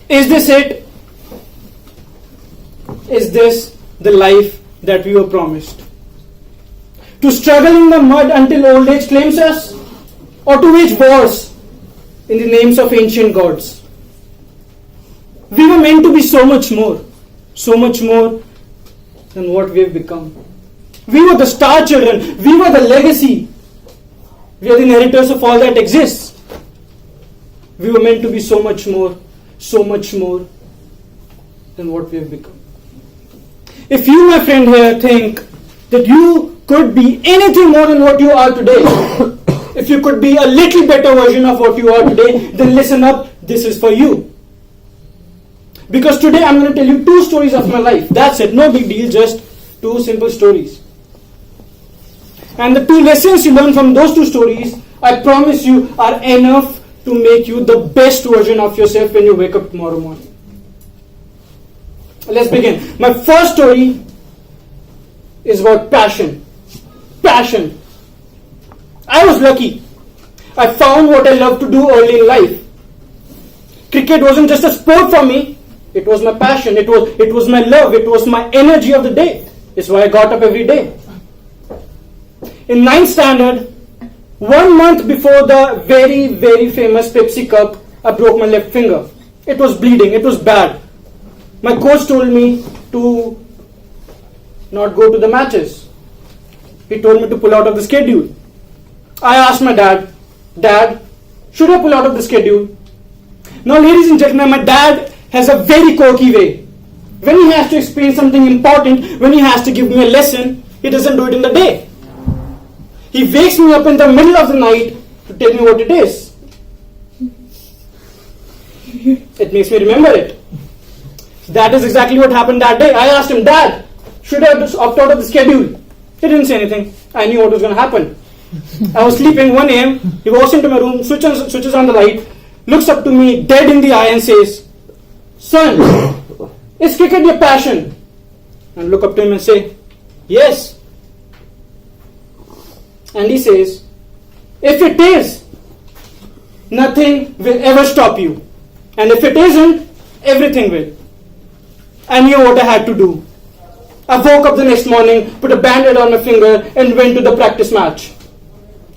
Is this it? Is this the life that we were promised? To struggle in the mud until old age claims us? Or to wage wars in the names of ancient gods? We were meant to be so much more than what we have become. We were the star children, we were the legacy. We are the inheritors of all that exists. We were meant to be so much more than what we have become. If you, my friend here, think that you could be anything more than what you are today, if you could be a little better version of what you are today, then listen up, this is for you. Because today I'm going to tell you 2 stories of my life. That's it, no big deal, just 2 simple stories. And the 2 lessons you learn from those 2 stories, I promise you, are enough to make you the best version of yourself when you wake up tomorrow morning. Let's begin. My first story is about passion. Passion. I was lucky. I found what I love to do early in life. Cricket wasn't just a sport for me. It was my passion. It was my love. It was my energy of the day. It's why I got up every day. In 9th standard, 1 month before the very, very famous Pepsi Cup, I broke my left finger. It was bleeding. It was bad. My coach told me to not go to the matches. He told me to pull out of the schedule. I asked my dad, should I pull out of the schedule? Now, ladies and gentlemen, my dad has a very quirky way. When he has to explain something important, when he has to give me a lesson, he doesn't do it in the day. He wakes me up in the middle of the night to tell me what it is. It makes me remember it. That is exactly what happened that day. I asked him, Dad, should I opt out of the schedule? He didn't say anything. I knew what was going to happen. I was sleeping 1 a.m. He walks into my room, switches on the light, looks up to me dead in the eye and says, Son, is cricket your passion? And look up to him and say, yes. And he says, if it is, nothing will ever stop you. And if it isn't, everything will. I knew what I had to do. I woke up the next morning, put a band-aid on my finger and went to the practice match.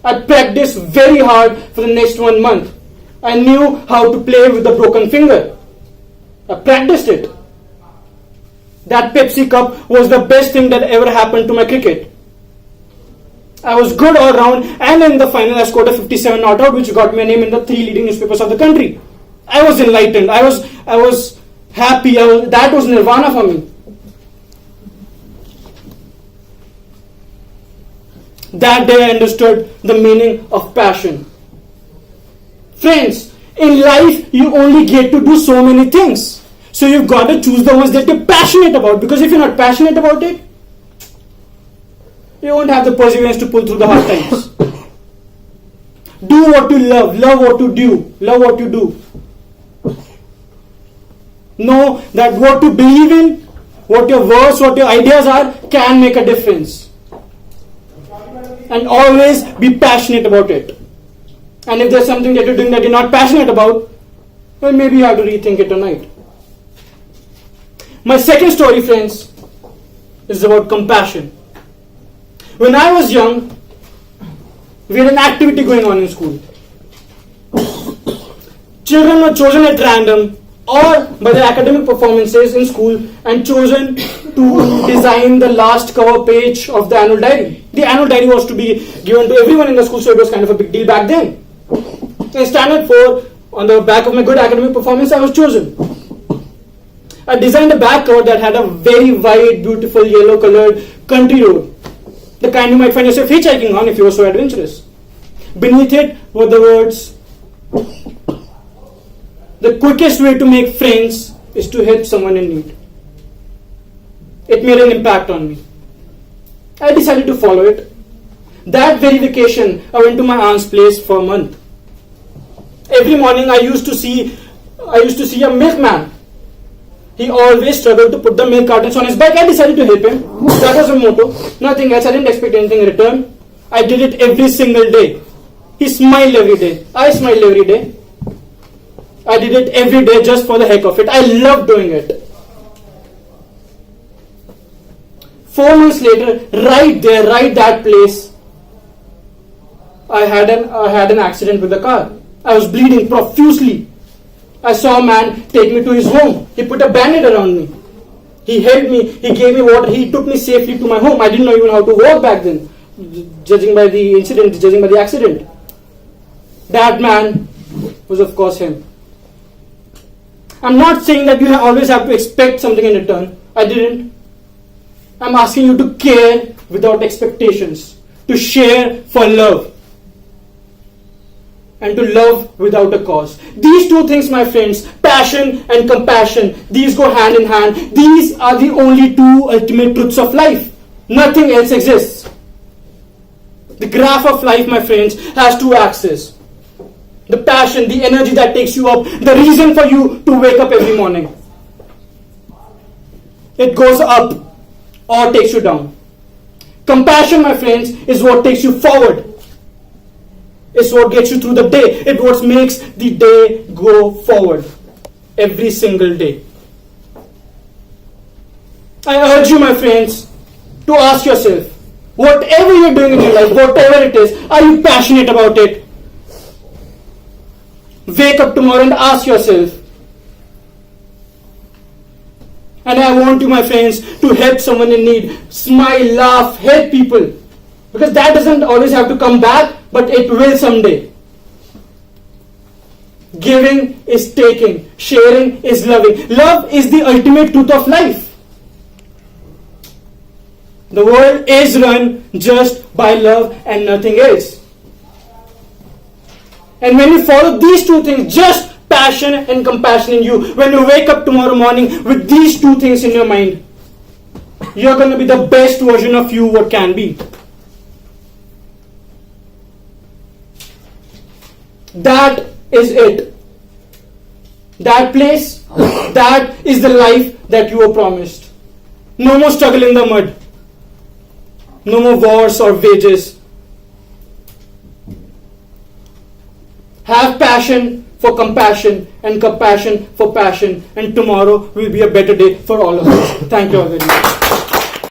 I practiced very hard for the next 1 month. I knew how to play with the broken finger. I practiced it. That Pepsi Cup was the best thing that ever happened to my cricket. I was good all round, and in the final I scored a 57 not out, which got my name in the 3 leading newspapers of the country. I was enlightened. I was happy. That was nirvana for me. That day I understood the meaning of passion. Friends, in life you only get to do so many things. So you've got to choose the ones that you're passionate about, because if you're not passionate about it, you won't have the perseverance to pull through the hard times. Do what you love what you do, love what you do. Know that what you believe in, what your words, what your ideas are, can make a difference. And always be passionate about it. And if there's something that you're doing that you're not passionate about, well, maybe you have to rethink it tonight. My second story, friends, is about compassion. When I was young, we had an activity going on in school. Children were chosen at random or by their academic performances in school and chosen to design the last cover page of the annual diary. The annual diary was to be given to everyone in the school, so it was kind of a big deal back then. In standard 4, on the back of my good academic performance, I was chosen. I designed a back cover that had a very wide, beautiful, yellow-colored country road. The kind you might find yourself hitchhiking on if you were so adventurous. Beneath it were the words, "The quickest way to make friends is to help someone in need." It made an impact on me. I decided to follow it. That very vacation, I went to my aunt's place for a month. Every morning I used to see a milkman. He always struggled to put the milk cartons on his bike. I decided to help him. That was my motto. Nothing else. I didn't expect anything in return. I did it every single day. He smiled every day. I smiled every day. I did it every day just for the heck of it. I love doing it. 4 months later, right there, right that place, I had an accident with a car. I was bleeding profusely. I saw a man take me to his home. He put a band-aid around me. He helped me. He gave me water. He took me safely to my home. I didn't know even how to walk back then, judging by the incident, judging by the accident. That man was, of course, him. I'm not saying that you always have to expect something in return. I didn't. I'm asking you to care without expectations, to share for love, and to love without a cause. These two things, my friends, passion and compassion, these go hand in hand. These are the only two ultimate truths of life. Nothing else exists. The graph of life, my friends, has two axes. The passion, the energy that takes you up, the reason for you to wake up every morning. It goes up or takes you down. Compassion, my friends, is what takes you forward. It's what gets you through the day. It's what makes the day go forward every single day. I urge you, my friends, to ask yourself, whatever you're doing in your life, whatever it is, are you passionate about it? Wake up tomorrow and ask yourself. And I want you, my friends, to help someone in need. Smile, laugh, help people. Because that doesn't always have to come back, but it will someday. Giving is taking. Sharing is loving. Love is the ultimate truth of life. The world is run just by love and nothing else. And when you follow these two things, just passion and compassion in you, when you wake up tomorrow morning with these two things in your mind, you're going to be the best version of you what can be. That is it. That place, that is the life that you were promised. No more struggle in the mud. No more wars or wages. Have passion for compassion and compassion for passion, and tomorrow will be a better day for all of us. Thank you all very much.